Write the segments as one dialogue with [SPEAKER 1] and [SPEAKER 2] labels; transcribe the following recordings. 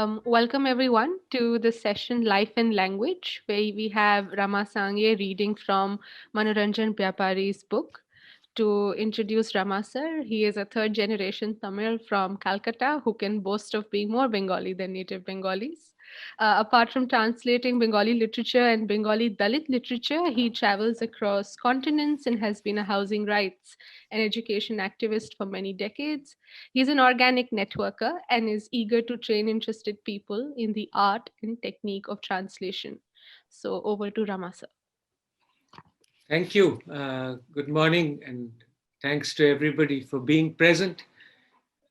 [SPEAKER 1] Welcome everyone to the session Life and Language, where we have Rama Sangye reading from Manoranjan Byapari's book. To introduce Rama sir, he is a third generation Tamil from Calcutta who can boast of being more Bengali than native Bengalis. Apart from translating Bengali literature and Bengali Dalit literature, he travels across continents and has been a housing rights and education activist for many decades. He's an organic networker and is eager to train interested people in the art and technique of translation. So over to Rama sir.
[SPEAKER 2] Thank you. Good morning, and thanks to everybody for being present.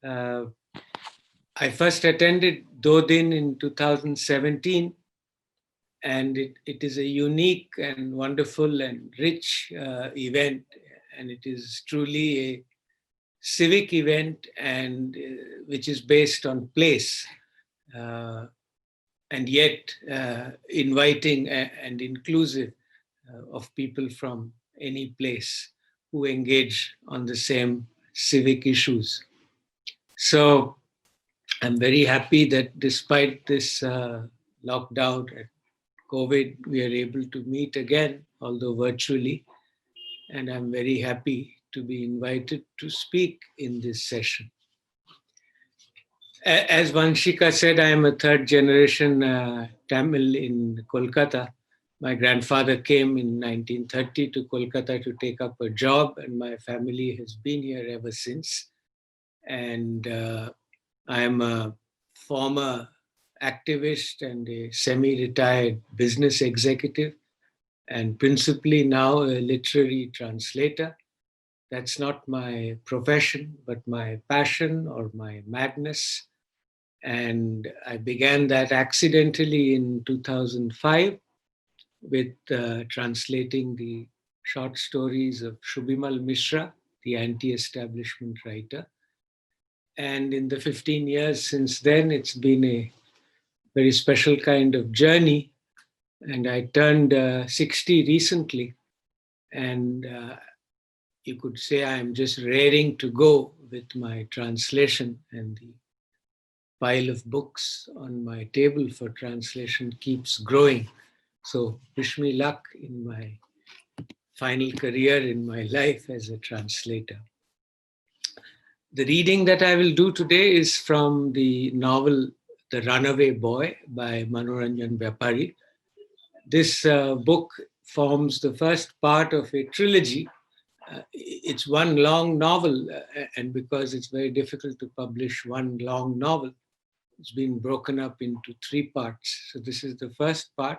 [SPEAKER 2] Uh, I first attended Dodin in 2017, and it is a unique and wonderful and rich event, and it is truly a civic event, and which is based on place, uh, and yet inviting and inclusive of people from any place who engage on the same civic issues. So I'm very happy that despite this lockdown and COVID, we are able to meet again, although virtually. And I'm very happy to be invited to speak in this session. As Vanshika said, I am a third generation Tamil in Kolkata. My grandfather came in 1930 to Kolkata to take up a job, and my family has been here ever since. And I am a former activist and a semi-retired business executive, and principally now a literary translator. That's not my profession, but my passion or my madness. And I began that accidentally in 2005 with translating the short stories of Shubhimal Mishra, the anti-establishment writer. And in the 15 years since then, it's been a very special kind of journey. And I turned 60 recently. And you could say I'm just raring to go with my translation, and the pile of books on my table for translation keeps growing. So wish me luck in my final career in my life as a translator. The reading that I will do today is from the novel The Runaway Boy by Manoranjan Byapari. This book forms the first part of a trilogy. It's one long novel, and because it's very difficult to publish one long novel, it's been broken up into three parts. So this is the first part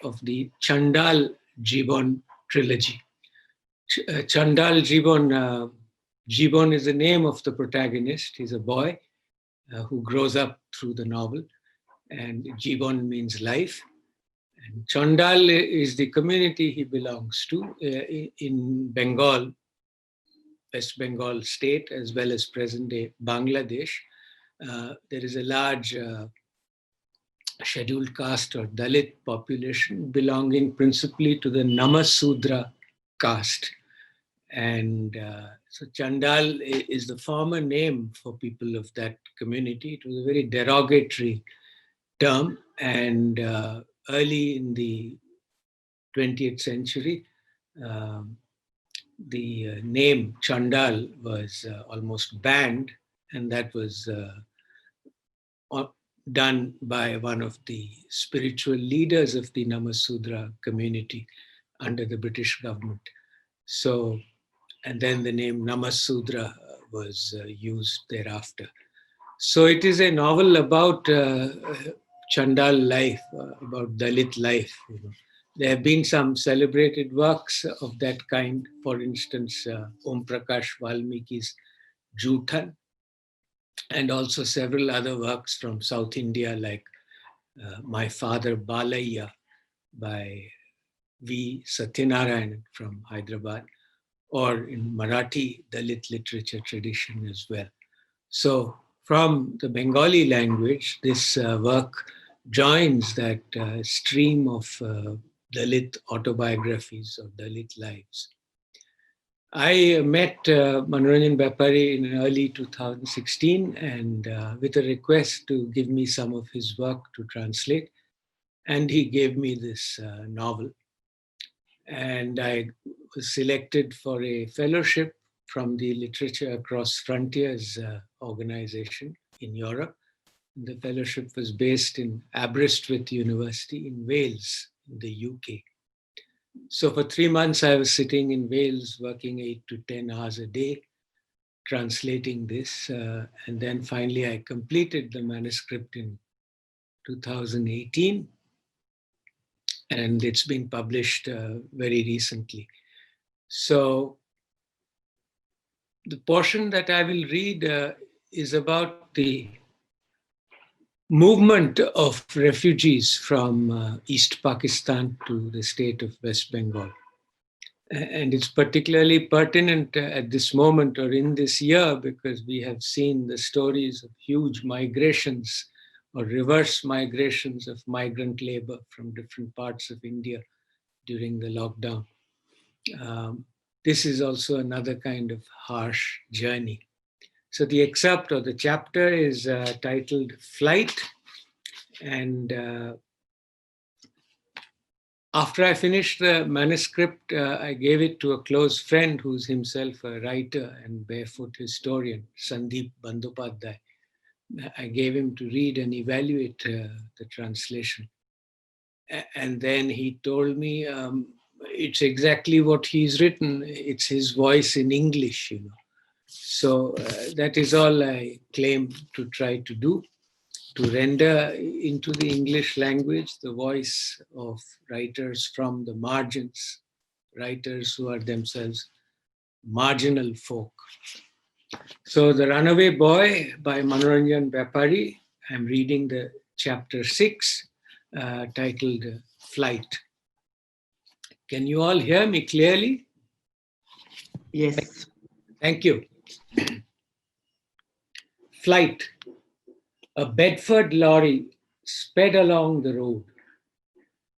[SPEAKER 2] of the Chandal Jibon trilogy. Chandal Jibon, Jibon is the name of the protagonist. He's a boy who grows up through the novel, and Jibon means life. And Chandal is the community he belongs to in Bengal, West Bengal state, as well as present-day Bangladesh. There is a large scheduled caste or Dalit population belonging principally to the Namasudra caste. And so Chandal is the former name for people of that community. It was a very derogatory term, and early in the 20th century, the name Chandal was almost banned, and that was done by one of the spiritual leaders of the Namasudra community under the British government. So, and then the name Namasudra was used thereafter. So it is a novel about Chandal life, about Dalit life. You know. There have been some celebrated works of that kind. For instance, Om Prakash Valmiki's Juthan, and also several other works from South India like My Father Balayya by V. Satyanarayan from Hyderabad, or in Marathi Dalit literature tradition as well. So from the Bengali language, this work joins that stream of Dalit autobiographies or Dalit lives. I met Manoranjan Byapari in early 2016 and with a request to give me some of his work to translate. And he gave me this novel. And I was selected for a fellowship from the Literature Across Frontiers organization in Europe. The fellowship was based in Aberystwyth University in Wales, in the UK. So for 3 months, I was sitting in Wales, working 8 to 10 hours a day, translating this. And then finally, I completed the manuscript in 2018, and it's been published very recently. So the portion that I will read is about the movement of refugees from East Pakistan to the state of West Bengal. And it's particularly pertinent at this moment or in this year because we have seen the stories of huge migrations or reverse migrations of migrant labor from different parts of India during the lockdown. This is also another kind of harsh journey. So the excerpt or the chapter is titled Flight. And after I finished the manuscript, I gave it to a close friend who's himself a writer and barefoot historian, Sandeep Bandyopadhyay. I gave him to read and evaluate the translation. And then he told me it's exactly what he's written. It's his voice in English, you know. So that is all I claim to try to do, to render into the English language the voice of writers from the margins, writers who are themselves marginal folk. So The Runaway Boy by Manoranjan Byapari, I'm reading the chapter 6, titled Flight. Can you all hear me clearly?
[SPEAKER 3] Yes.
[SPEAKER 2] Thank you. Flight. A Bedford lorry sped along the road.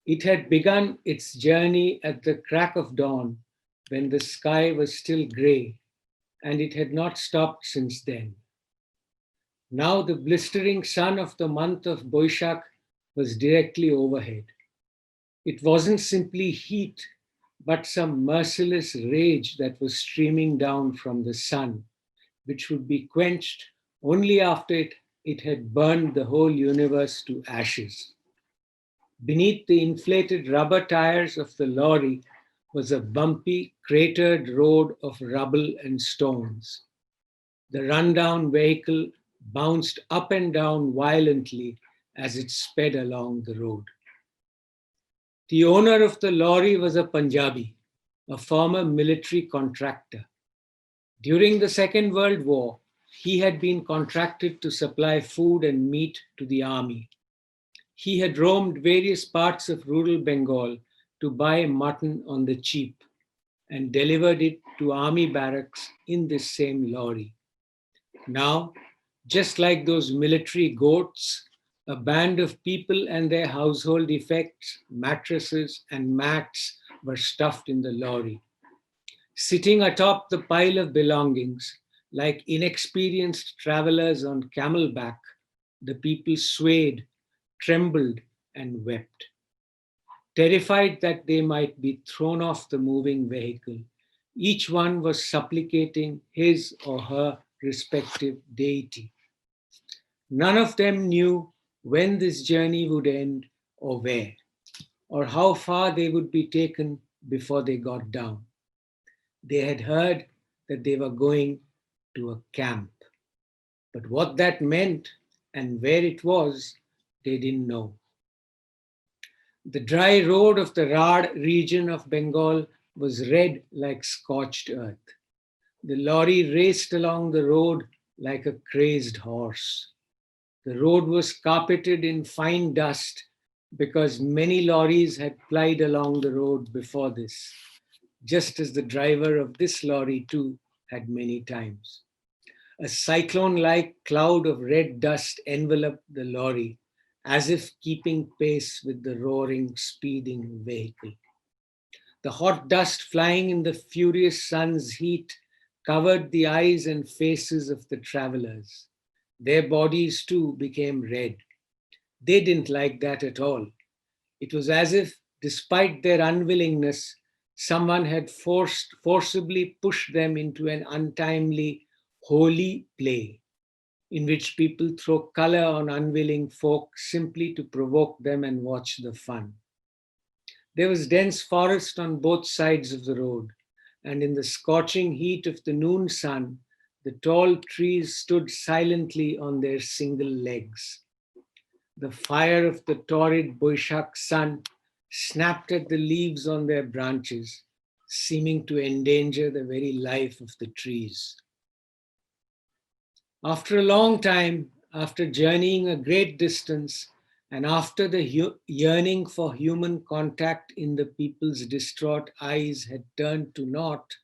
[SPEAKER 2] It had begun its journey at the crack of dawn when the sky was still grey, and it had not stopped since then. Now the blistering sun of the month of Boishak was directly overhead. It wasn't simply heat, but some merciless rage that was streaming down from the sun, which would be quenched only after it had burned the whole universe to ashes. Beneath the inflated rubber tires of the lorry was a bumpy, cratered road of rubble and stones. The rundown vehicle bounced up and down violently as it sped along the road. The owner of the lorry was a Punjabi, a former military contractor. During the Second World War, he had been contracted to supply food and meat to the army. He had roamed various parts of rural Bengal to buy mutton on the cheap and delivered it to army barracks in this same lorry. Now, just like those military goats, a band of people and their household effects, mattresses, and mats were stuffed in the lorry. Sitting atop the pile of belongings, like inexperienced travelers on camelback, the people swayed, trembled, and wept. Terrified that they might be thrown off the moving vehicle, each one was supplicating his or her respective deity. None of them knew when this journey would end or where, or how far they would be taken before they got down. They had heard that they were going to a camp, but what that meant and where it was, they didn't know. The dry road of the Rad region of Bengal was red like scorched earth. The lorry raced along the road like a crazed horse. The road was carpeted in fine dust because many lorries had plied along the road before this, just as the driver of this lorry too had many times. A cyclone-like cloud of red dust enveloped the lorry, as if keeping pace with the roaring, speeding vehicle. The hot dust flying in the furious sun's heat covered the eyes and faces of the travelers. Their bodies too became red. They didn't like that at all. It was as if, despite their unwillingness, someone had forcibly pushed them into an untimely, holy play in which people throw color on unwilling folk simply to provoke them and watch the fun. There was dense forest on both sides of the road, and in the scorching heat of the noon sun, the tall trees stood silently on their single legs. The fire of the torrid Boishak sun snapped at the leaves on their branches, seeming to endanger the very life of the trees. After a long time, after journeying a great distance, and after the yearning for human contact in the people's distraught eyes had turned to naught,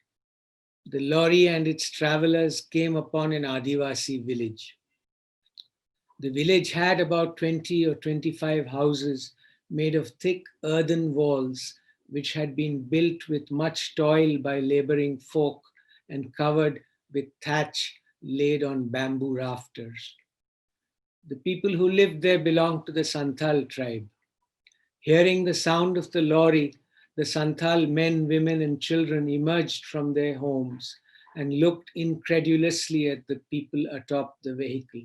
[SPEAKER 2] the lorry and its travelers came upon an Adivasi village. The village had about 20 or 25 houses made of thick earthen walls, which had been built with much toil by laboring folk and covered with thatch laid on bamboo rafters. The people who lived there belonged to the Santhal tribe. Hearing the sound of the lorry, the Santhal men, women, and children emerged from their homes and looked incredulously at the people atop the vehicle.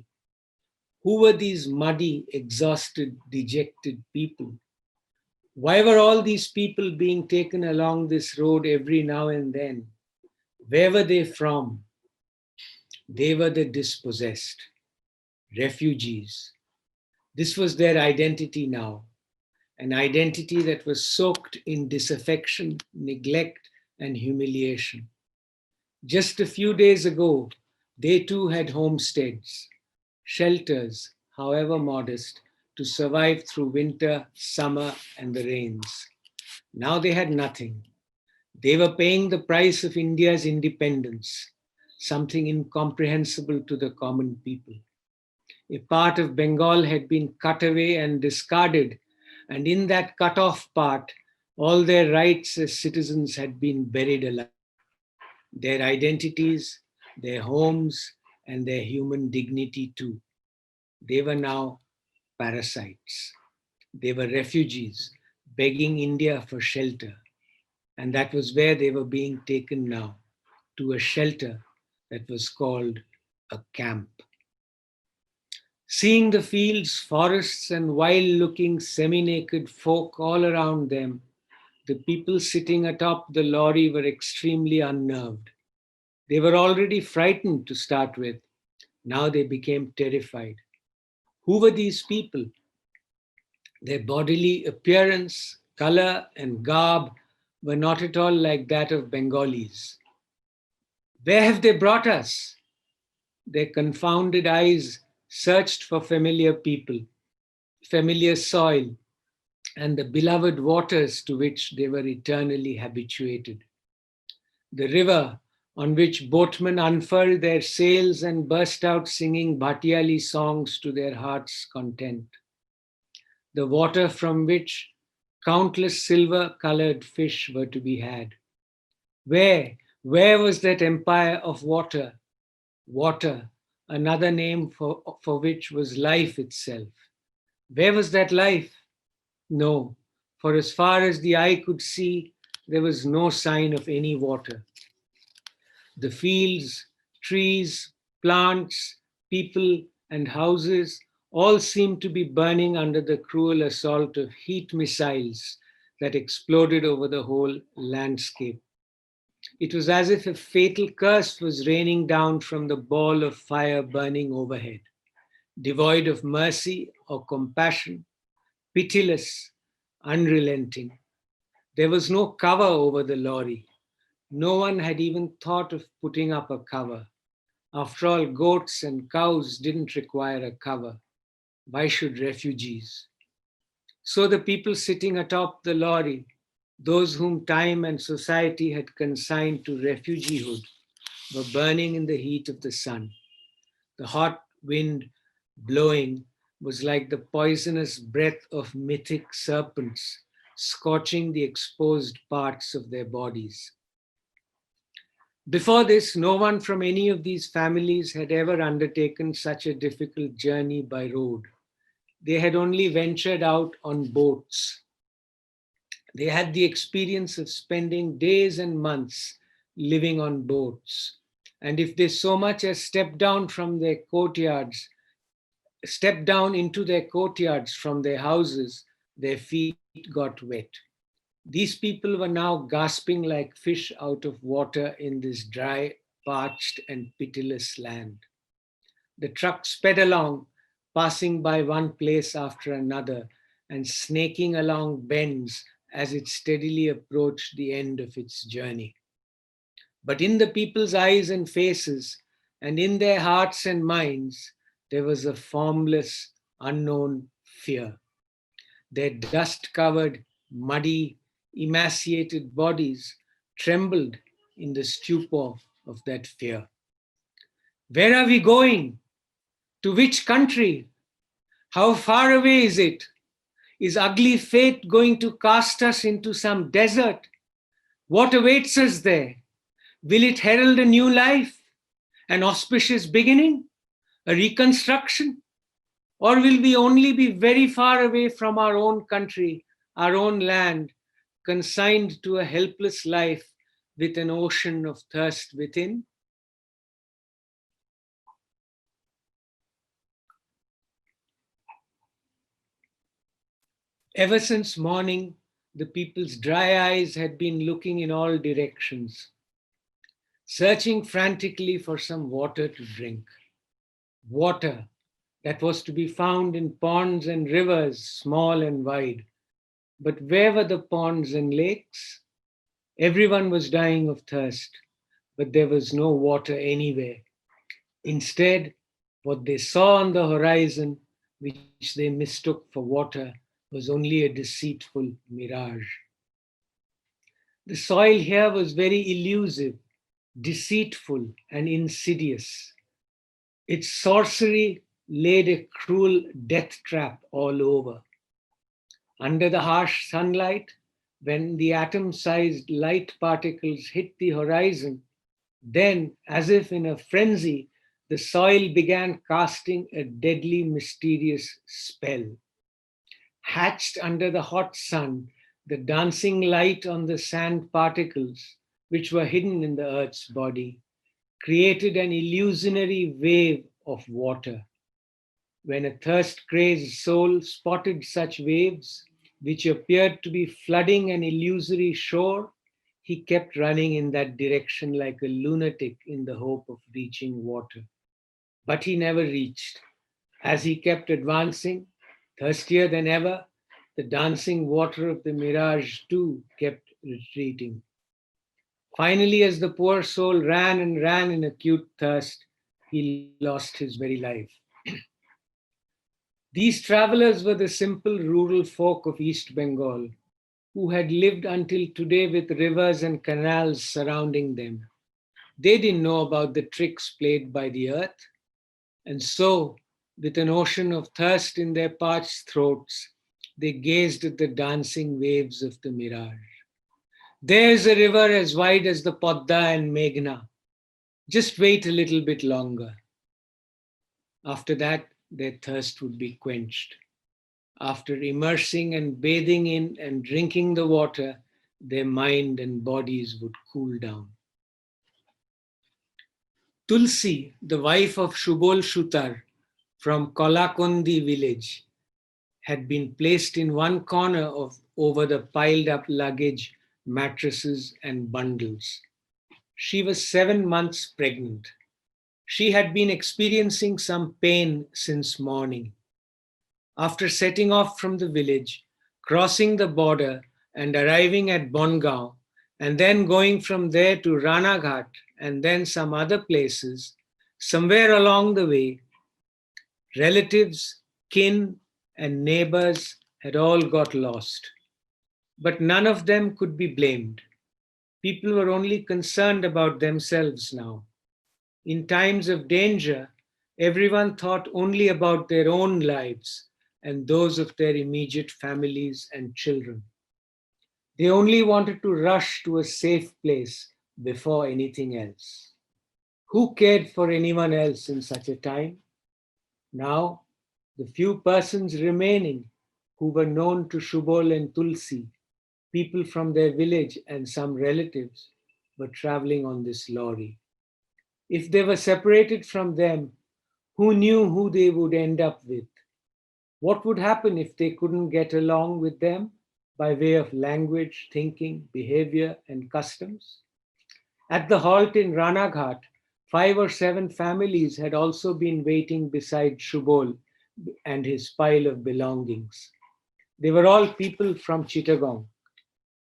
[SPEAKER 2] Who were these muddy, exhausted, dejected people? Why were all these people being taken along this road every now and then? Where were they from? They were the dispossessed, refugees. This was their identity now, an identity that was soaked in disaffection, neglect, and humiliation. Just a few days ago, they too had homesteads, shelters, however modest, to survive through winter, summer, and the rains. Now they had nothing. They were paying the price of India's independence, something incomprehensible to the common people. A part of Bengal had been cut away and discarded, and in that cut off part, all their rights as citizens had been buried alive. Their identities, their homes, and their human dignity too. They were now parasites. They were refugees begging India for shelter. And that was where they were being taken now, to a shelter that was called a camp. Seeing the fields, forests, and wild looking semi naked folk all around them, the people sitting atop the lorry were extremely unnerved. They were already frightened to start with. Now they became terrified. Who were these people? Their bodily appearance, color, and garb were not at all like that of Bengalis. Where have they brought us? Their confounded eyes searched for familiar people, familiar soil, and the beloved waters to which they were eternally habituated. The river on which boatmen unfurled their sails and burst out singing Bhatiali songs to their heart's content. The water from which countless silver-colored fish were to be had. Where was that empire of water? Water, another name for which was life itself. Where was that life? No, for as far as the eye could see, there was no sign of any water. The fields, trees, plants, people, and houses all seemed to be burning under the cruel assault of heat missiles that exploded over the whole landscape. It was as if a fatal curse was raining down from the ball of fire burning overhead, devoid of mercy or compassion, pitiless, unrelenting. There was no cover over the lorry. No one had even thought of putting up a cover. After all, goats and cows didn't require a cover. Why should refugees? So the people sitting atop the lorry, those whom time and society had consigned to refugeehood, were burning in the heat of the sun. The hot wind blowing was like the poisonous breath of mythic serpents scorching the exposed parts of their bodies. Before this, no one from any of these families had ever undertaken such a difficult journey by road. They had only ventured out on boats. They had the experience of spending days and months living on boats. And if they so much as stepped down into their courtyards from their houses, their feet got wet. These people were now gasping like fish out of water in this dry, parched, and pitiless land. The truck sped along, passing by one place after another and snaking along bends as it steadily approached the end of its journey. But in the people's eyes and faces, and in their hearts and minds, there was a formless, unknown fear. Their dust-covered, muddy, emaciated bodies trembled in the stupor of that fear. Where are we going? To which country? How far away is it? Is ugly fate going to cast us into some desert? What awaits us there? Will it herald a new life? An auspicious beginning? A reconstruction? Or will we only be very far away from our own country, our own land, consigned to a helpless life with an ocean of thirst within? Ever since morning, the people's dry eyes had been looking in all directions, searching frantically for some water to drink. Water that was to be found in ponds and rivers, small and wide. But where were the ponds and lakes? Everyone was dying of thirst, but there was no water anywhere. Instead, what they saw on the horizon, which they mistook for water, was only a deceitful mirage. The soil here was very elusive, deceitful, and insidious. Its sorcery laid a cruel death trap all over. Under the harsh sunlight, when the atom-sized light particles hit the horizon, then, as if in a frenzy, the soil began casting a deadly, mysterious spell. Hatched under the hot sun, the dancing light on the sand particles, which were hidden in the earth's body, created an illusionary wave of water. When a thirst-crazed soul spotted such waves, which appeared to be flooding an illusory shore, he kept running in that direction like a lunatic in the hope of reaching water. But he never reached. As he kept advancing, thirstier than ever, the dancing water of the mirage too kept retreating. Finally, as the poor soul ran and ran in acute thirst, he lost his very life. These travelers were the simple rural folk of East Bengal, who had lived until today with rivers and canals surrounding them. They didn't know about the tricks played by the earth, and so, with an ocean of thirst in their parched throats, they gazed at the dancing waves of the mirage. There's a river as wide as the Podda and Meghna. Just wait a little bit longer. After that, their thirst would be quenched. After immersing and bathing in and drinking the water, their mind and bodies would cool down. Tulsi, the wife of Shubol Shutar from Kolakondi village, had been placed in one corner of over the piled up luggage, mattresses, and bundles. She was 7 months pregnant. She had been experiencing some pain since morning. After setting off from the village, crossing the border and arriving at Bongaon, and then going from there to Ranaghat and then some other places, somewhere along the way, relatives, kin, and neighbors had all got lost. But none of them could be blamed. People were only concerned about themselves now. In times of danger, everyone thought only about their own lives and those of their immediate families and children. They only wanted to rush to a safe place before anything else. Who cared for anyone else in such a time? Now, the few persons remaining who were known to Shubol and Tulsi, people from their village and some relatives, were traveling on this lorry. If they were separated from them, who knew who they would end up with? What would happen if they couldn't get along with them by way of language, thinking, behavior, and customs? At the halt in Ranaghat, 5 or 7 families had also been waiting beside Shubol and his pile of belongings. They were all people from Chittagong.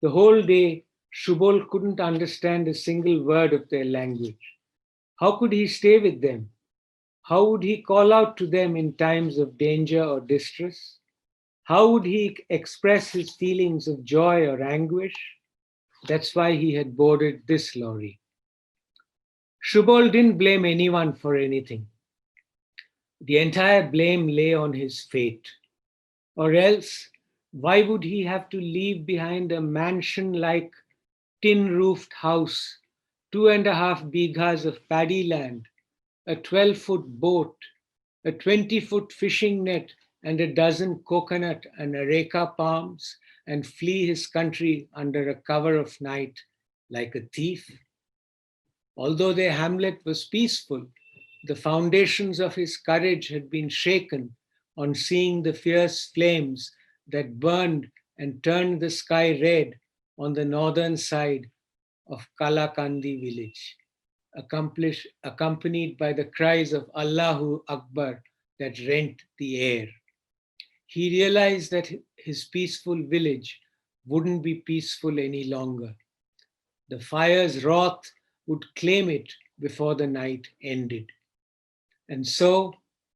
[SPEAKER 2] The whole day, Shubol couldn't understand a single word of their language. How could he stay with them? How would he call out to them in times of danger or distress? How would he express his feelings of joy or anguish? That's why he had boarded this lorry. Shubol didn't blame anyone for anything. The entire blame lay on his fate. Or else, why would he have to leave behind a mansion like tin roofed house, 2.5 bighas of paddy land, a 12-foot boat, a 20-foot fishing net, and a dozen coconut and areca palms, and flee his country under a cover of night like a thief? Although their hamlet was peaceful, the foundations of his courage had been shaken on seeing the fierce flames that burned and turned the sky red on the northern side of Kalakandi village, accompanied by the cries of Allahu Akbar that rent the air. He realized that his peaceful village wouldn't be peaceful any longer. The fire's wrath would claim it before the night ended. And so,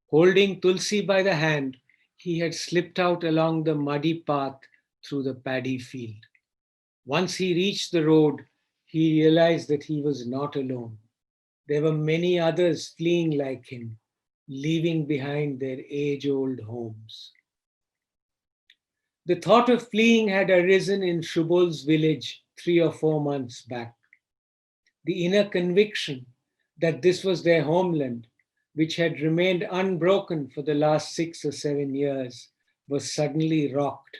[SPEAKER 2] holding Tulsi by the hand, he had slipped out along the muddy path through the paddy field. Once he reached the road, he realized that he was not alone. There were many others fleeing like him, leaving behind their age-old homes. The thought of fleeing had arisen in Shubol's village 3 or 4 months back. The inner conviction that this was their homeland, which had remained unbroken for the last 6 or 7 years, was suddenly rocked.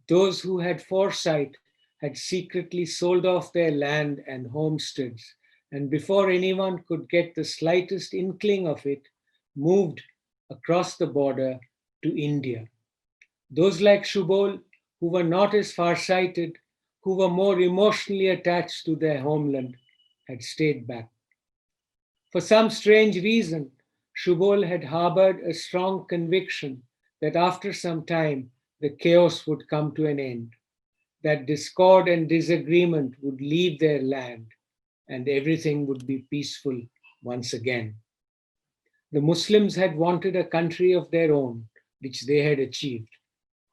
[SPEAKER 2] Those who had foresight had secretly sold off their land and homesteads, and before anyone could get the slightest inkling of it, moved across the border to India. Those like Shubol, who were not as farsighted, who were more emotionally attached to their homeland, had stayed back. For some strange reason, Shubol had harbored a strong conviction that after some time the chaos would come to an end, that discord and disagreement would leave their land, and everything would be peaceful once again. The Muslims had wanted a country of their own, which they had achieved.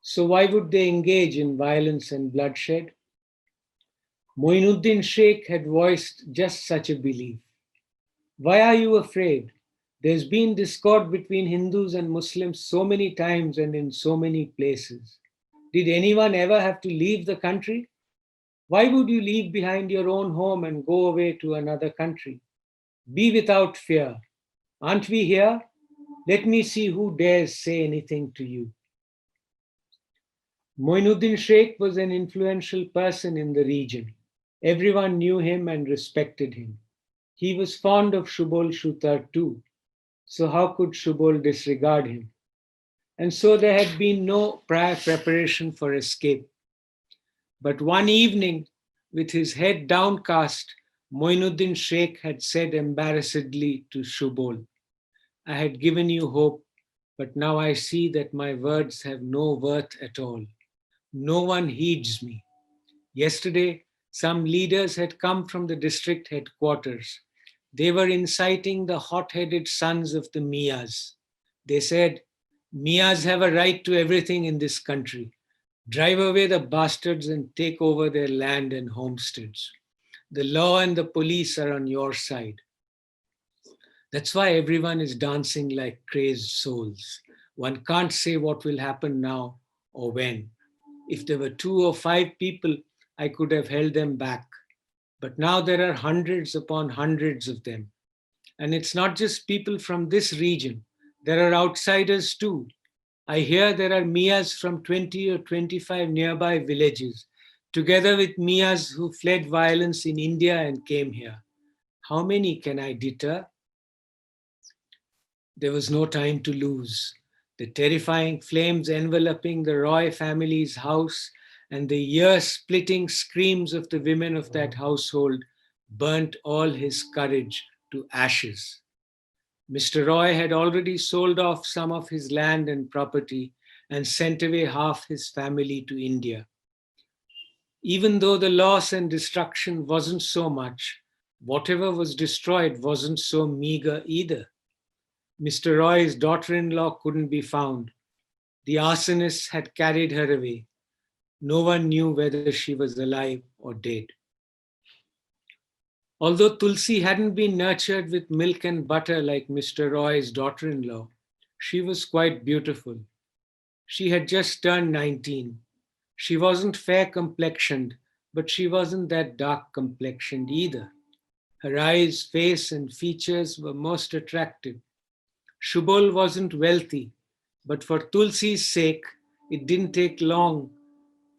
[SPEAKER 2] So why would they engage in violence and bloodshed? Moinuddin Sheikh had voiced just such a belief. Why are you afraid? There's been discord between Hindus and Muslims so many times and in so many places. Did anyone ever have to leave the country? Why would you leave behind your own home and go away to another country? Be without fear. Aren't we here? Let me see who dares say anything to you. Moinuddin Sheikh was an influential person in the region. Everyone knew him and respected him. He was fond of Shubol Shutar too, so how could Shubol disregard him? And so there had been no prior preparation for escape. But one evening, with his head downcast, Moinuddin Sheikh had said embarrassedly to Shubol, I had given you hope, but now I see that my words have no worth at all. No one heeds me. Yesterday, some leaders had come from the district headquarters. They were inciting the hot-headed sons of the Mias. They said, Mias have a right to everything in this country. Drive away the bastards and take over their land and homesteads. The law and the police are on your side. That's why everyone is dancing like crazed souls. One can't say what will happen now or when. If there were 2 or 5 people, I could have held them back. But now there are hundreds upon hundreds of them. And it's not just people from this region, there are outsiders too. I hear there are Mias from 20 or 25 nearby villages, together with Mias who fled violence in India and came here. How many can I deter? There was no time to lose. The terrifying flames enveloping the Roy family's house and the ear-splitting screams of the women of that household burnt all his courage to ashes. Mr. Roy had already sold off some of his land and property and sent away half his family to India. Even though the loss and destruction wasn't so much, whatever was destroyed wasn't so meager either. Mr. Roy's daughter-in-law couldn't be found. The arsonists had carried her away. No one knew whether she was alive or dead. Although Tulsi hadn't been nurtured with milk and butter like Mr. Roy's daughter-in-law, she was quite beautiful. She had just turned 19. She wasn't fair complexioned, but she wasn't that dark complexioned either. Her eyes, face, and features were most attractive. Shubol wasn't wealthy, but for Tulsi's sake, it didn't take long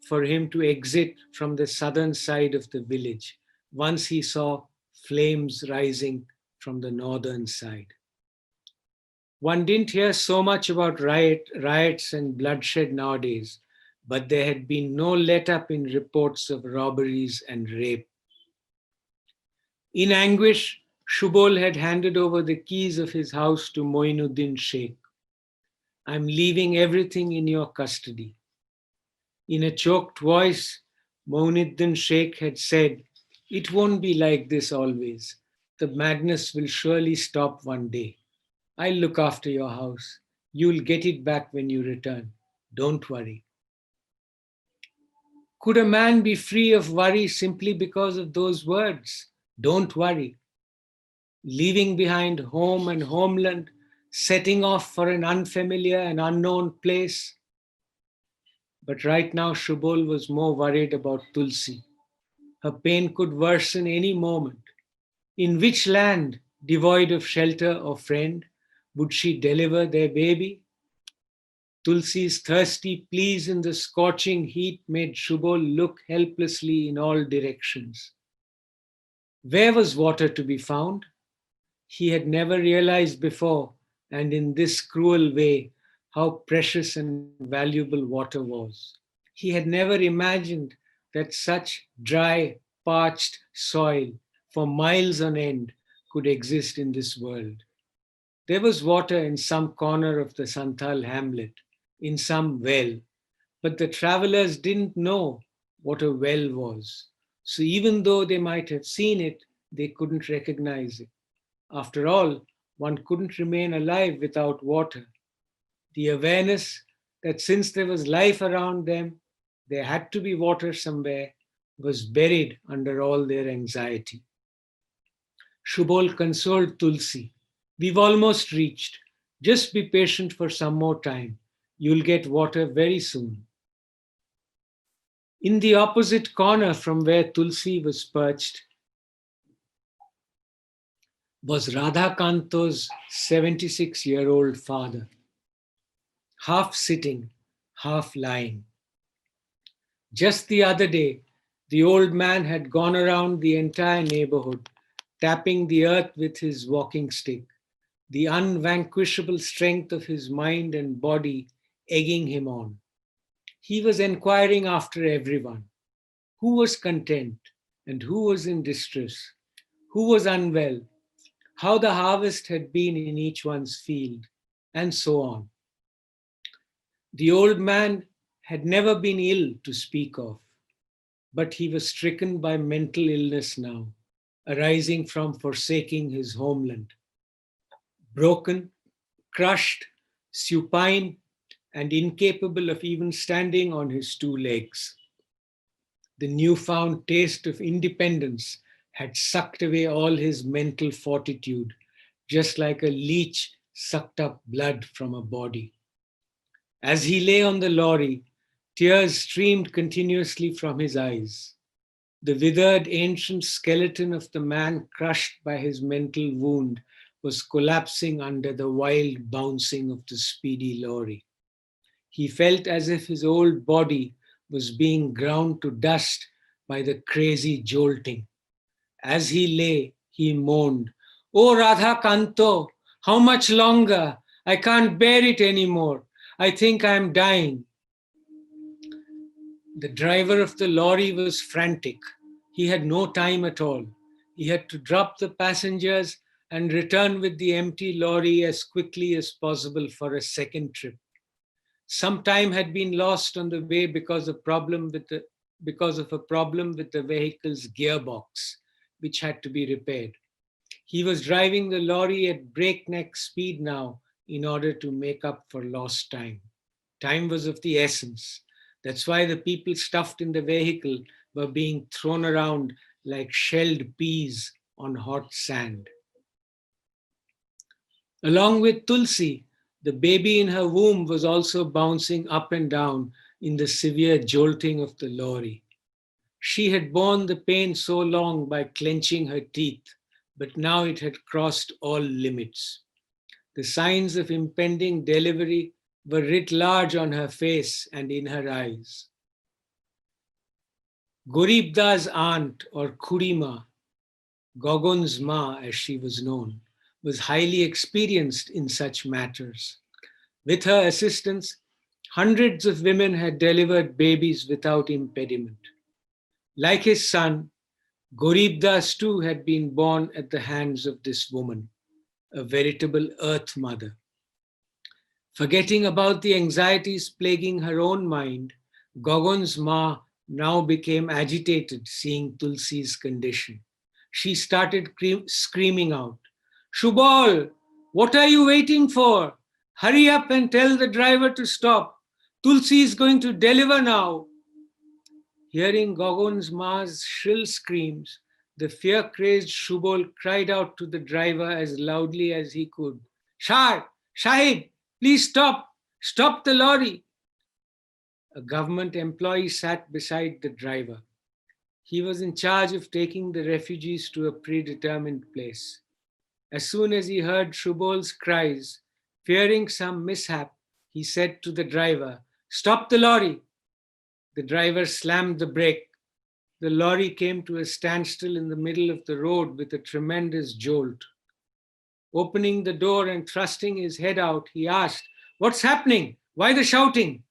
[SPEAKER 2] for him to exit from the southern side of the village once he saw flames rising from the northern side. One didn't hear so much about riots and bloodshed nowadays, but there had been no let up in reports of robberies and rape. In anguish, Shubol had handed over the keys of his house to Moinuddin Sheikh. I'm leaving everything in your custody. In a choked voice, Moinuddin Sheikh had said, it won't be like this always. The madness will surely stop one day. I'll look after your house. You'll get it back when you return. Don't worry. Could a man be free of worry simply because of those words? Don't worry. Leaving behind home and homeland, setting off for an unfamiliar and unknown place. But right now, Shubol was more worried about Tulsi. Her pain could worsen any moment. In which land, devoid of shelter or friend, would she deliver their baby? Tulsi's thirsty pleas in the scorching heat made Shubol look helplessly in all directions. Where was water to be found? He had never realized before, and in this cruel way, how precious and valuable water was. He had never imagined that such dry, parched soil for miles on end could exist in this world. There was water in some corner of the Santhal hamlet, in some well, but the travelers didn't know what a well was. So even though they might have seen it, they couldn't recognize it. After all, one couldn't remain alive without water. The awareness that since there was life around them, there had to be water somewhere was buried under all their anxiety. Shubol consoled Tulsi. We've almost reached. Just be patient for some more time. You'll get water very soon. In the opposite corner from where Tulsi was perched was Radhakanto's 76-year-old father, half sitting, half lying. Just the other day, the old man had gone around the entire neighborhood, tapping the earth with his walking stick, the unvanquishable strength of his mind and body egging him on. He was inquiring after everyone. Who was content and who was in distress? Who was unwell? How the harvest had been in each one's field, and so on. The old man had never been ill to speak of, but he was stricken by mental illness now, arising from forsaking his homeland. Broken, crushed, supine, and incapable of even standing on his 2 legs. The newfound taste of independence had sucked away all his mental fortitude, just like a leech sucked up blood from a body. As he lay on the lorry, Tears streamed continuously from his eyes. The withered ancient skeleton of the man crushed by his mental wound was collapsing under the wild bouncing of the speedy lorry. He felt as if his old body was being ground to dust by the crazy jolting. As he lay, he moaned, "Oh Radha Kanto, how much longer? I can't bear it anymore. I think I am dying." The driver of the lorry was frantic. He had no time at all. He had to drop the passengers and return with the empty lorry as quickly as possible for a second trip. Some time had been lost on the way because of a problem with the vehicle's gearbox, which had to be repaired. He was driving the lorry at breakneck speed now in order to make up for lost time. Time was of the essence. That's why the people stuffed in the vehicle were being thrown around like shelled peas on hot sand. Along with Tulsi, the baby in her womb was also bouncing up and down in the severe jolting of the lorry. She had borne the pain so long by clenching her teeth, but now it had crossed all limits. The signs of impending delivery were writ large on her face and in her eyes. Goribda's aunt, or Kurima, Gogon's ma as she was known, was highly experienced in such matters. With her assistance, hundreds of women had delivered babies without impediment. Like his son, Goribdas too had been born at the hands of this woman, a veritable earth mother. Forgetting about the anxieties plaguing her own mind, Gogon's ma now became agitated seeing Tulsi's condition. She started screaming out, "Shubal, what are you waiting for? Hurry up and tell the driver to stop. Tulsi is going to deliver now." Hearing Gogon's ma's shrill screams, the fear-crazed Shubal cried out to the driver as loudly as he could, Shahid, please stop! Stop the lorry!" A government employee sat beside the driver. He was in charge of taking the refugees to a predetermined place. As soon as he heard Shubol's cries, fearing some mishap, he said to the driver, "Stop the lorry!" The driver slammed the brake. The lorry came to a standstill in the middle of the road with a tremendous jolt. Opening the door and thrusting his head out, he asked, "What's happening? Why the shouting?"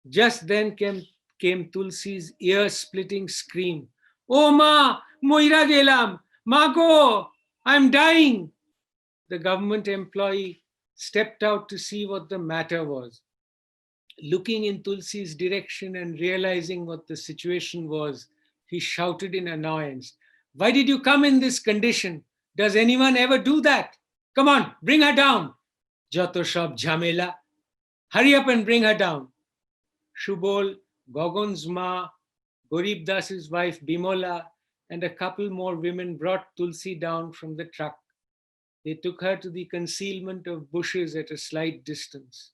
[SPEAKER 2] Just then came Tulsi's ear-splitting scream. "Oh ma, moira gelam, mago, I'm dying." The government employee stepped out to see what the matter was. Looking in Tulsi's direction and realizing what the situation was, he shouted in annoyance, "Why did you come in this condition? Does anyone ever do that? Come on, bring her down. Joto shab jhamela. Hurry up and bring her down." Shubol, Gogon's ma, Gorib Das's wife Bimola, and a couple more women brought Tulsi down from the truck. They took her to the concealment of bushes at a slight distance.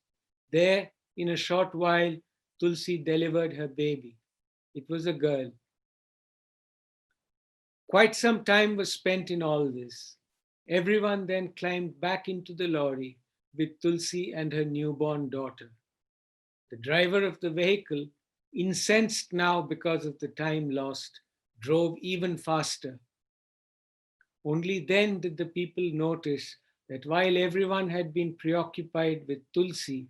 [SPEAKER 2] There, in a short while, Tulsi delivered her baby. It was a girl. Quite some time was spent in all this. Everyone then climbed back into the lorry with Tulsi and her newborn daughter. The driver of the vehicle, incensed now because of the time lost, drove even faster. Only then did the people notice that while everyone had been preoccupied with Tulsi,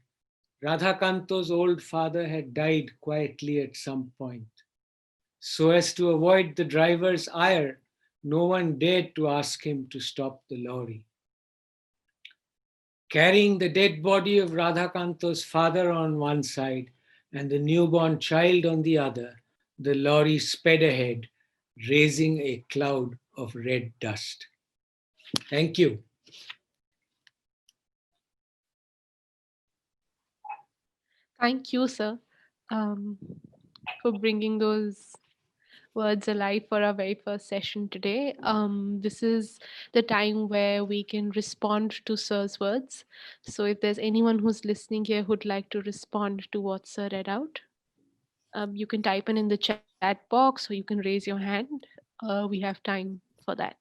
[SPEAKER 2] Radhakanto's old father had died quietly at some point. So as to avoid the driver's ire, no one dared to ask him to stop the lorry. Carrying the dead body of Radhakanto's father on one side and the newborn child on the other, the lorry sped ahead, raising a cloud of red dust. Thank you.
[SPEAKER 1] Thank you, sir, um, for bringing those words alive for our very first session today. This is the time where we can respond to Sir's words. So, if there's anyone who's listening here who'd like to respond to what Sir read out. You can type in the chat box, or you can raise your hand. We have time for that.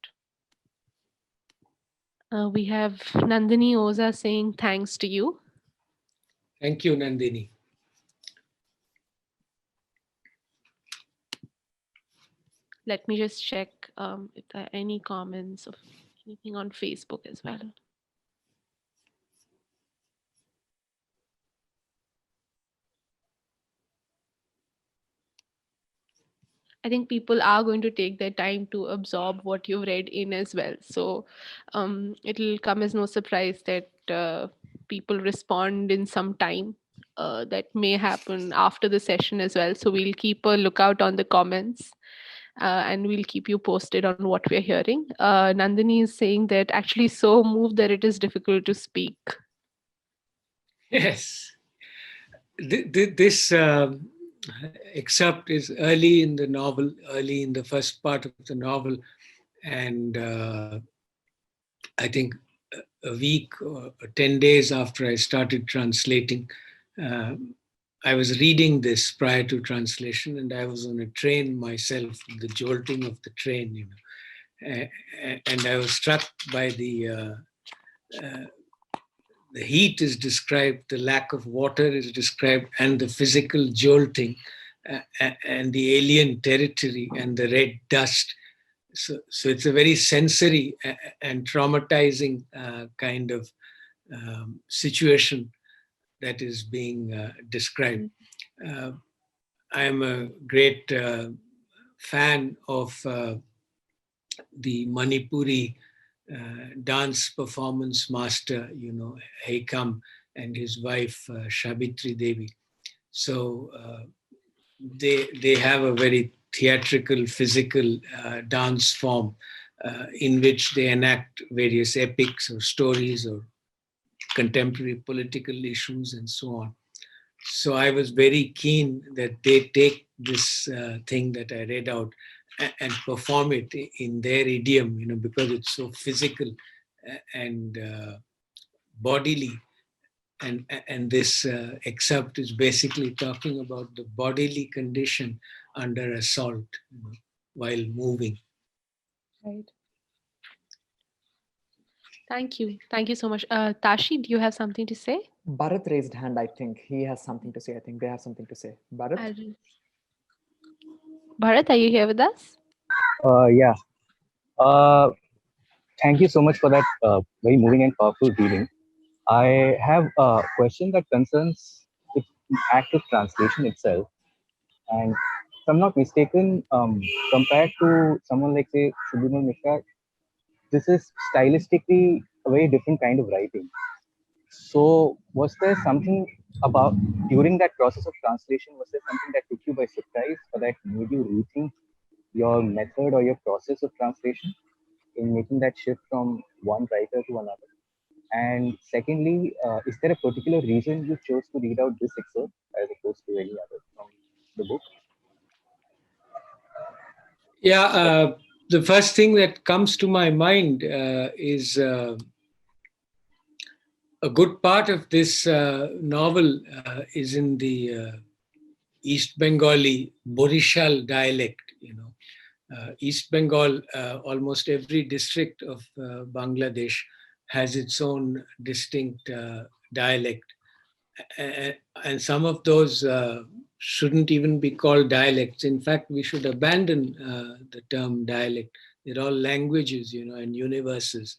[SPEAKER 1] We have Nandini Oza saying thanks to you.
[SPEAKER 2] Thank you, Nandini.
[SPEAKER 1] Let me just check if there are any comments of anything on Facebook as well. I think people are going to take their time to absorb what you've read in as well. So it'll come as no surprise that people respond in some time. That may happen after the session as well. So we'll keep a lookout on the comments, and we'll keep you posted on what we're hearing. Nandini is saying that actually so moved that it is difficult to speak.
[SPEAKER 2] Yes. This excerpt is early in the novel, early in the first part of the novel, and I think a week or 10 days after I started translating, I was reading this prior to translation, and I was on a train myself, the jolting of the train, and I was struck by the heat is described, the lack of water is described, and the physical jolting, and the alien territory and the red dust. So it's a very sensory and traumatizing kind of situation that is being described. I am a great fan of the Manipuri dance performance master, Hekam, and his wife Shabitri Devi. So they have a very theatrical, physical dance form in which they enact various epics or stories or contemporary political issues and so on. So I was very keen that they take this thing that I read out and perform it in their idiom, because it's so physical and bodily. And this excerpt is basically talking about the bodily condition under assault, while moving.
[SPEAKER 1] Right. Thank you. Thank you so much. Tashi, do you have something to say?
[SPEAKER 3] Bharat raised hand, I think. He has something to say. I think they have something to say. Bharat?
[SPEAKER 1] Bharat, are you here with us?
[SPEAKER 4] Yeah. Uh, Thank you so much for that very moving and powerful reading. I have a question that concerns the act of translation itself. And if I'm not mistaken, compared to someone like, say, Subhamal Mishra, this is stylistically a very different kind of writing. So, was there something about during that process of translation? Was there something that took you by surprise or that made you rethink your method or your process of translation in making that shift from one writer to another? And secondly, is there a particular reason you chose to read out this excerpt as opposed to any other from the book?
[SPEAKER 2] Yeah, the first thing that comes to my mind is a good part of this novel is in the East Bengali Borishal dialect. East Bengal, almost every district of Bangladesh has its own distinct dialect. And some of those shouldn't even be called dialects. In fact, we should abandon the term dialect. They're all languages, and universes,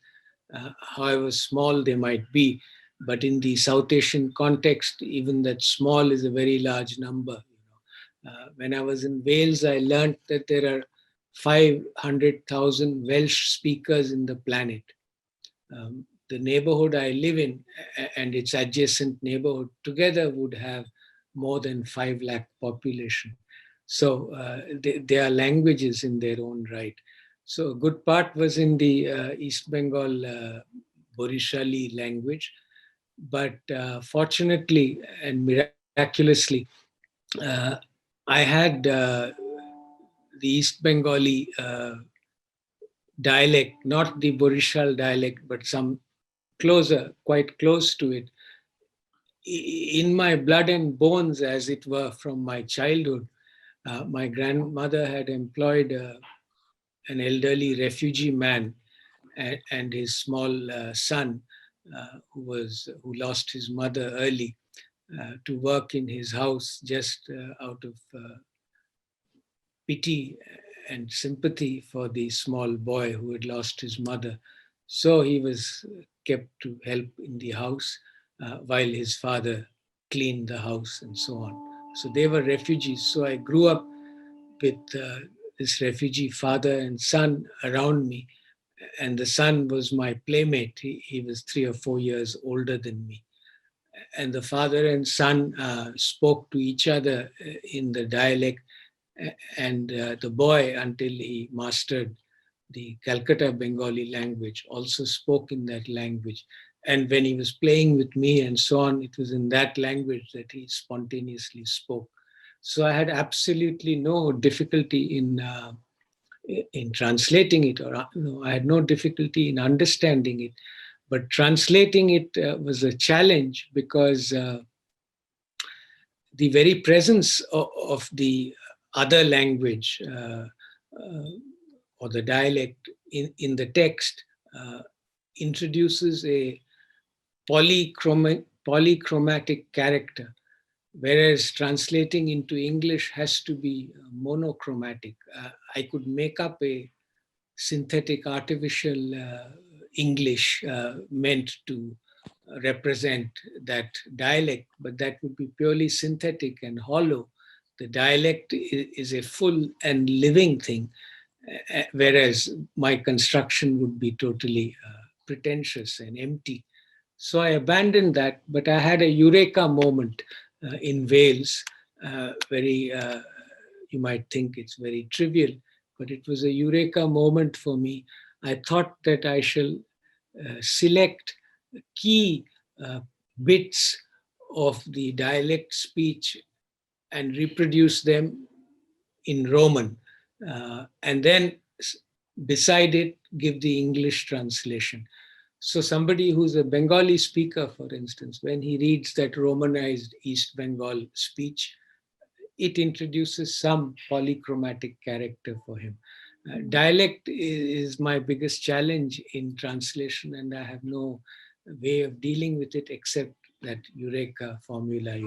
[SPEAKER 2] however small they might be. But in the South Asian context, even that small is a very large number. When I was in Wales, I learned that there are 500,000 Welsh speakers in the planet. The neighborhood I live in and its adjacent neighborhood together would have more than 5 lakh population. So they are languages in their own right. So a good part was in the East Bengal Borishali language. But fortunately and miraculously, uh, I had the East Bengali dialect, not the Borishal dialect, but some quite close to it, in my blood and bones, as it were, from my childhood. My grandmother had employed an elderly refugee man and his small son, who lost his mother early, to work in his house just out of pity and sympathy for the small boy who had lost his mother. So he was kept to help in the house while his father cleaned the house and so on. So they were refugees. So I grew up with this refugee father and son around me. And the son was my playmate. He was 3 or 4 years older than me. And the father and son spoke to each other in the dialect. And the boy, until he mastered the Calcutta Bengali language, also spoke in that language. And when he was playing with me and so on, it was in that language that he spontaneously spoke. So I had absolutely no difficulty in translating it, or I had no difficulty in understanding it. But translating it was a challenge because the very presence of the other language or the dialect in the text introduces a polychromatic character, whereas translating into English has to be monochromatic. I could make up a synthetic artificial English meant to represent that dialect, but that would be purely synthetic and hollow. The dialect is a full and living thing, whereas my construction would be totally pretentious and empty. So I abandoned that, but I had a eureka moment in Wales. You might think it's very trivial, but it was a eureka moment for me. I thought that I shall select key uh, bits of the dialect speech and reproduce them in Roman. And then beside it, give the English translation. So somebody who's a Bengali speaker, for instance, when he reads that Romanized East Bengal speech, it introduces some polychromatic character for him. Dialect is my biggest challenge in translation, and I have no way of dealing with it except that Eureka formula,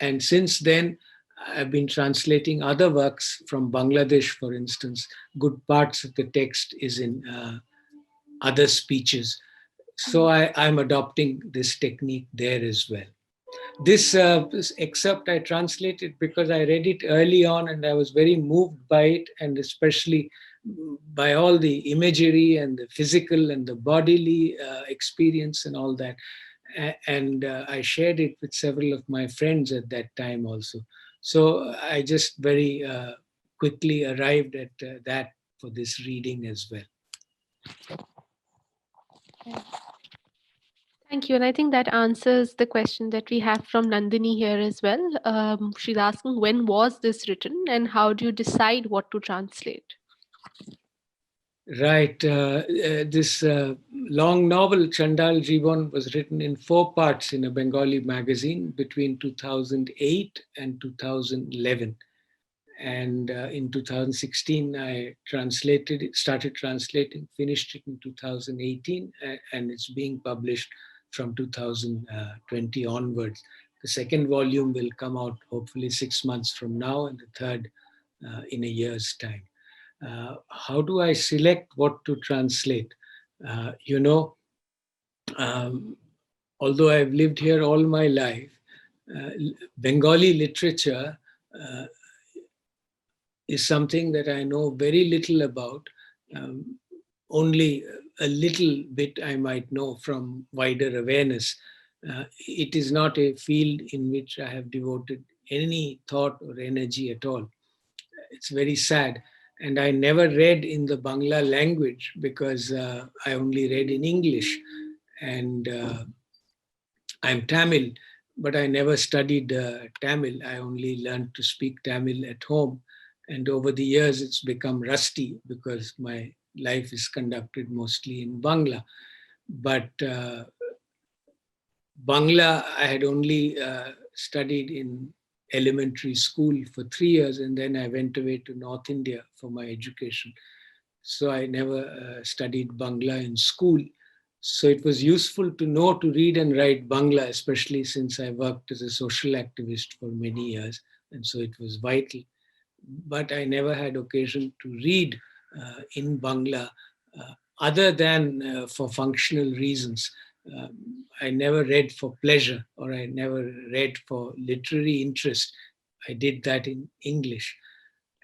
[SPEAKER 2] And since then, I've been translating other works from Bangladesh, for instance. Good parts of the text is in other speeches. So I'm adopting this technique there as well. This excerpt I translated because I read it early on and I was very moved by it, and especially by all the imagery and the physical and the bodily experience and all that. And I shared it with several of my friends at that time also. So I just very quickly arrived at that for this reading as well.
[SPEAKER 1] Thank you. And I think that answers the question that we have from Nandini here as well. She's asking, when was this written and how do you decide what to translate?
[SPEAKER 2] Right. This long novel, Chandal Jibon, was written in 4 parts in a Bengali magazine between 2008 and 2011. And in 2016, I started translating, finished it in 2018, and it's being published from 2020 onwards. The second volume will come out hopefully 6 months from now, and the third in a year's time. How do I select what to translate? Although I've lived here all my life, Bengali literature is something that I know very little about. Only a little bit I might know from wider awareness. It is not a field in which I have devoted any thought or energy at all. It's very sad. And I never read in the Bangla language because I only read in English. And I'm Tamil, but I never studied Tamil. I only learned to speak Tamil at home. And over the years, it's become rusty because my life is conducted mostly in Bangla. But Bangla, I had only studied in elementary school for 3 years, and then I went away to North India for my education. So I never studied Bangla in school. So it was useful to know to read and write Bangla, especially since I worked as a social activist for many years. And so it was vital. But I never had occasion to read in Bangla other than for functional reasons. I never read for pleasure, or I never read for literary interest. I did that in English.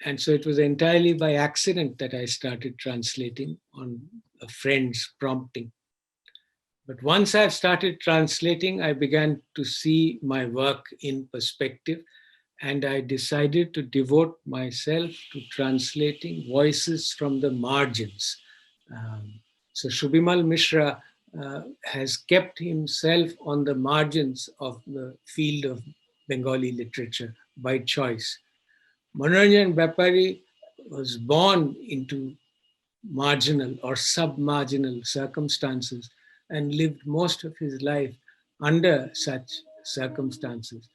[SPEAKER 2] And so it was entirely by accident that I started translating on a friend's prompting. But once I've started translating, I began to see my work in perspective, and I decided to devote myself to translating voices from the margins. So Shubhimal Mishra has kept himself on the margins of the field of Bengali literature by choice. Manoranjan Byapari was born into marginal or sub-marginal circumstances and lived most of his life under such circumstances.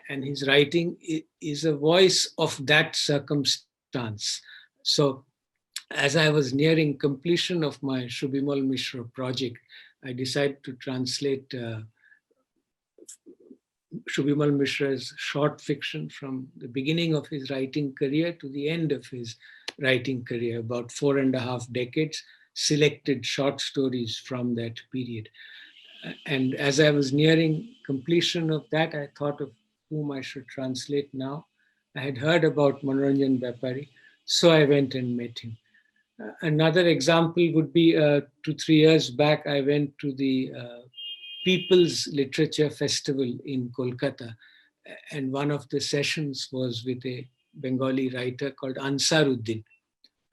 [SPEAKER 2] And his writing is a voice of that circumstance. So as I was nearing completion of my Shubhimal Mishra project, I decided to translate Shubhimal Mishra's short fiction from the beginning of his writing career to the end of his writing career, about 4.5 decades, selected short stories from that period. And as I was nearing completion of that, I thought of whom I should translate now. I had heard about Manoranjan Byapari, so I went and met him. Another example would be 2-3 years back, I went to the People's Literature Festival in Kolkata. And one of the sessions was with a Bengali writer called Ansaruddin.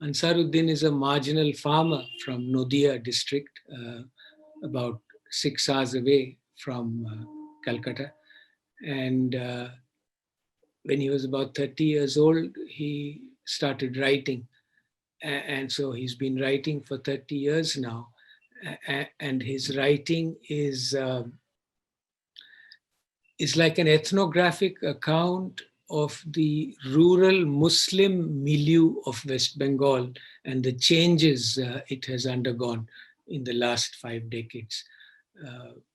[SPEAKER 2] Ansaruddin is a marginal farmer from Nodia district, about 6 hours away from Calcutta. And when he was about 30 years old, he started writing. And so he's been writing for 30 years now. And his writing is like an ethnographic account of the rural Muslim milieu of West Bengal and the changes it has undergone in the last 5 decades.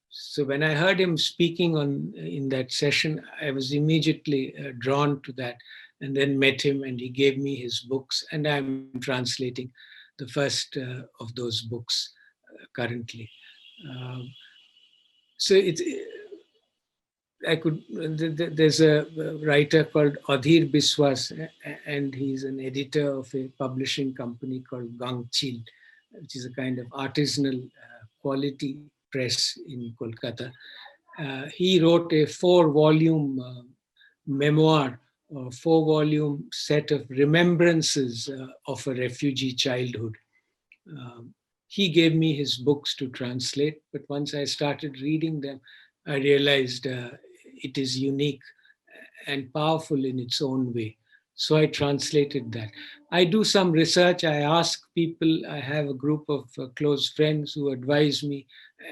[SPEAKER 2] So when I heard him speaking in that session, I was immediately drawn to that, and then met him, and he gave me his books, and I'm translating the first of those books currently. So it's there's a writer called Adhir Biswas, and he's an editor of a publishing company called Gangchil, which is a kind of artisanal quality press in Kolkata. He wrote a 4-volume memoir, or 4-volume set of remembrances of a refugee childhood. He gave me his books to translate, but once I started reading them, I realized it is unique and powerful in its own way. So I translated that. I do some research. I ask people. I have a group of close friends who advise me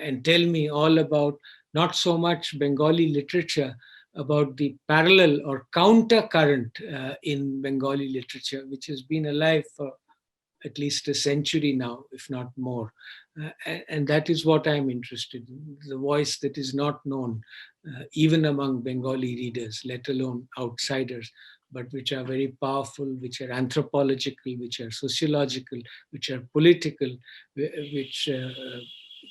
[SPEAKER 2] and tell me all about not so much Bengali literature, about the parallel or counter current in Bengali literature, which has been alive for at least a century now, if not more. And that is what I'm interested in, the voice that is not known, even among Bengali readers, let alone outsiders, but which are very powerful, which are anthropological, which are sociological, which are political, which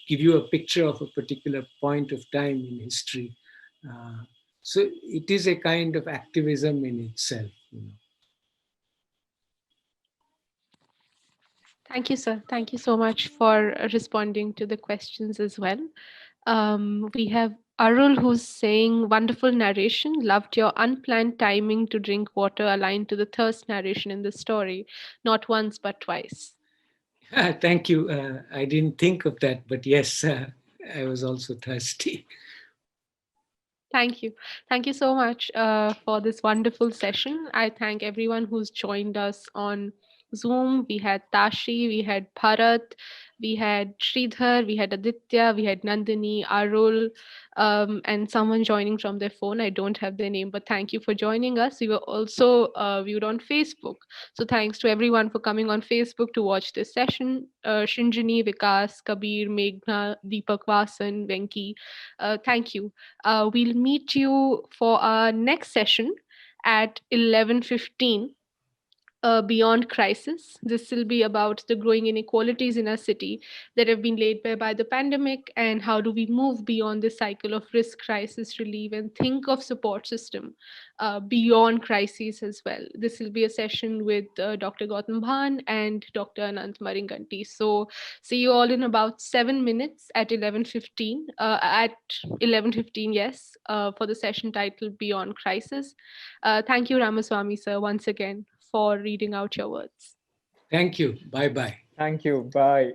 [SPEAKER 2] give you a picture of a particular point of time in history. So it is a kind of activism in itself.
[SPEAKER 1] Thank you, sir. Thank you so much for responding to the questions as well. We have Arul who's saying, wonderful narration. Loved your unplanned timing to drink water aligned to the thirst narration in the story, not once but twice.
[SPEAKER 2] Thank you. I didn't think of that, but yes, I was also thirsty.
[SPEAKER 1] Thank you. Thank you so much for this wonderful session. I thank everyone who's joined us on Zoom. We had Tashi, we had Bharat, we had Sridhar, we had Aditya, we had Nandini, Arul, and someone joining from their phone. I don't have their name, but thank you for joining us. We were also viewed on Facebook. So thanks to everyone for coming on Facebook to watch this session. Shinjini, Vikas, Kabir, Meghna, Deepak Vasan, Venki, thank you. We'll meet you for our next session at 11:15, beyond crisis. This will be about the growing inequalities in our city that have been laid bare by the pandemic, and how do we move beyond this cycle of risk, crisis, relief, and think of support system beyond crises as well. This will be a session with Dr. Gautam Bhan and Dr. Anant Maringanti. So see you all in about 7 minutes at 11:15. At 11:15, yes, for the session titled Beyond Crisis. Thank you, Ramaswamy sir, once again for reading out your words.
[SPEAKER 2] Thank you. Bye bye.
[SPEAKER 3] Thank you. Bye.